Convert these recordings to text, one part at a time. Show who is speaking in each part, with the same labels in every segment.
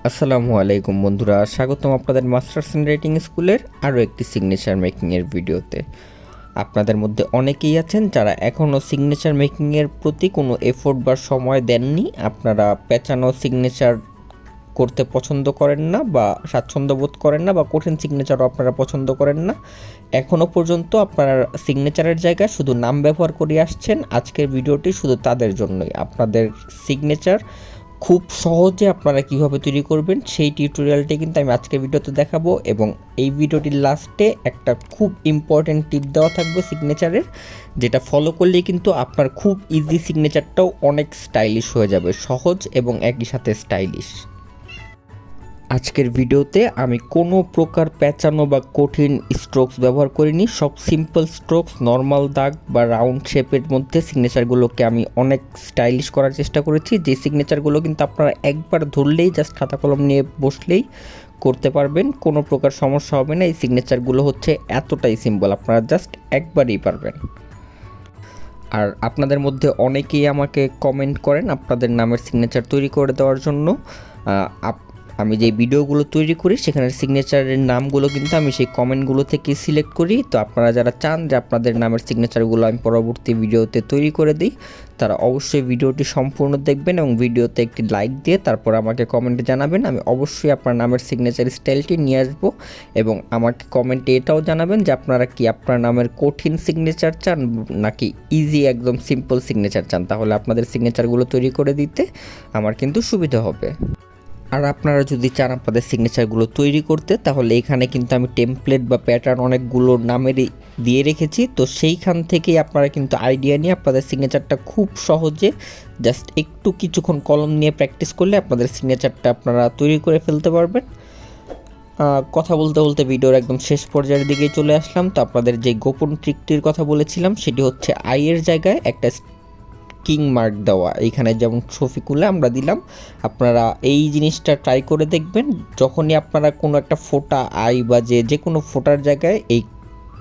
Speaker 1: আসসালামু আলাইকুম বন্ধুরা, স্বাগতম আপনাদের মাস্টার্স ইন রাইটিং স্কুলের আরও একটি সিগনেচার মেকিংয়ের ভিডিওতে। আপনাদের মধ্যে অনেকেই আছেন যারা এখনও সিগনেচার মেকিংয়ের প্রতি কোনো এফোর্ট বা সময় দেননি। আপনারা পেঁচানো সিগনেচার করতে পছন্দ করেন না বা স্বাচ্ছন্দ্য বোধ করেন না বা কঠিন সিগনেচারও আপনারা পছন্দ করেন না। এখনও পর্যন্ত আপনারা সিগনেচারের জায়গায় শুধু নাম ব্যবহার করে আসছেন। আজকের ভিডিওটি শুধু তাদের জন্যই। আপনাদের সিগনেচার খুব সহজে আপনারা কিভাবে তৈরি করবেন সেই টিউটোরিয়ালটি কিন্তু আমি আজকের ভিডিওতে দেখাবো, এবং এই ভিডিওটির লাস্টে একটা খুব ইম্পর্টেন্ট টিপ দেওয়া থাকবে সিগনেচারের, যেটা ফলো করলেই কিন্তু আপনার খুব ইজি সিগনেচারটাও অনেক স্টাইলিশ হয়ে যাবে, সহজ এবং একই সাথে স্টাইলিশ। আজকের ভিডিওতে আমি কোনো প্রকার পেঁচানো বা কঠিন স্ট্রোকস ব্যবহার করিনি। সব সিম্পল স্ট্রোকস, নর্মাল দাগ বা রাউন্ড শেপের মধ্যে সিগনেচারগুলোকে আমি অনেক স্টাইলিশ করার চেষ্টা করেছি। যে সিগনেচারগুলো কিন্তু আপনারা একবার ধরলেই জাস্ট খাতা কলম নিয়ে বসলেই করতে পারবেন, কোনো প্রকার সমস্যা হবে না। এই সিগনেচারগুলো হচ্ছে এতটাই সিম্পল, আপনারা জাস্ট একবারই পারবেন। আর আপনাদের মধ্যে অনেকেই আমাকে কমেন্ট করেন আপনাদের নামের সিগনেচার তৈরি করে দেওয়ার জন্য। আমি যে ভিডিওগুলো তৈরি করি সেখানের সিগনেচারের নামগুলো কিন্তু আমি সেই কমেন্টগুলো থেকে সিলেক্ট করি। তো আপনারা যারা চান যে আপনাদের নামের সিগনেচারগুলো আমি পরবর্তী ভিডিওতে তৈরি করে দিই, তারা অবশ্যই ভিডিওটি সম্পূর্ণ দেখবেন এবং ভিডিওতে একটি লাইক দিয়ে তারপর আমাকে কমেন্টে জানাবেন। আমি অবশ্যই আপনার নামের সিগনেচার স্টাইলটি নিয়ে আসবো, এবং আমাকে কমেন্টে এটাও জানাবেন যে আপনারা কি আপনার নামের কঠিন সিগনেচার চান নাকি ইজি একদম সিম্পল সিগনেচার চান। তাহলে আপনাদের সিগনেচারগুলো তৈরি করে দিতে আমার কিন্তু সুবিধা হবে। আর আপনারা যদি চান আপনাদের সিগনেচারগুলো তৈরি করতে, তাহলে এখানে কিন্তু আমি টেমপ্লেট বা প্যাটার্ন অনেকগুলো নামেরই দিয়ে রেখেছি। তো সেইখান থেকেই আপনারা কিন্তু আইডিয়া নিয়ে আপনাদের সিগনেচারটা খুব সহজে জাস্ট একটু কিছুক্ষণ কলম নিয়ে প্র্যাকটিস করলে আপনাদের সিগনেচারটা আপনারা তৈরি করে ফেলতে পারবেন। কথা বলতে বলতে ভিডিওর একদম শেষ পর্যায়ের দিকেই চলে আসলাম। তো আপনাদের যে গোপন ট্রিকটির কথা বলেছিলাম সেটি হচ্ছে আইয়ের জায়গায় একটা কিং মার্ক দেওয়া। এইখানে যেমন শফিকুলে আমরা দিলাম, আপনারা এই জিনিসটা ট্রাই করে দেখবেন। যখনই আপনারা কোনো একটা ফোঁটা আই বা যে কোনো ফোঁটার জায়গায় এই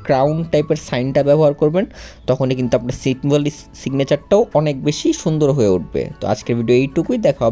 Speaker 1: ক্রাউন টাইপের সাইনটা ব্যবহার করবেন, তখনই কিন্তু আপনার সিগনেচারটাও অনেক বেশি সুন্দর হয়ে উঠবে। তো আজকের ভিডিও এইটুকুই, দেখা হবে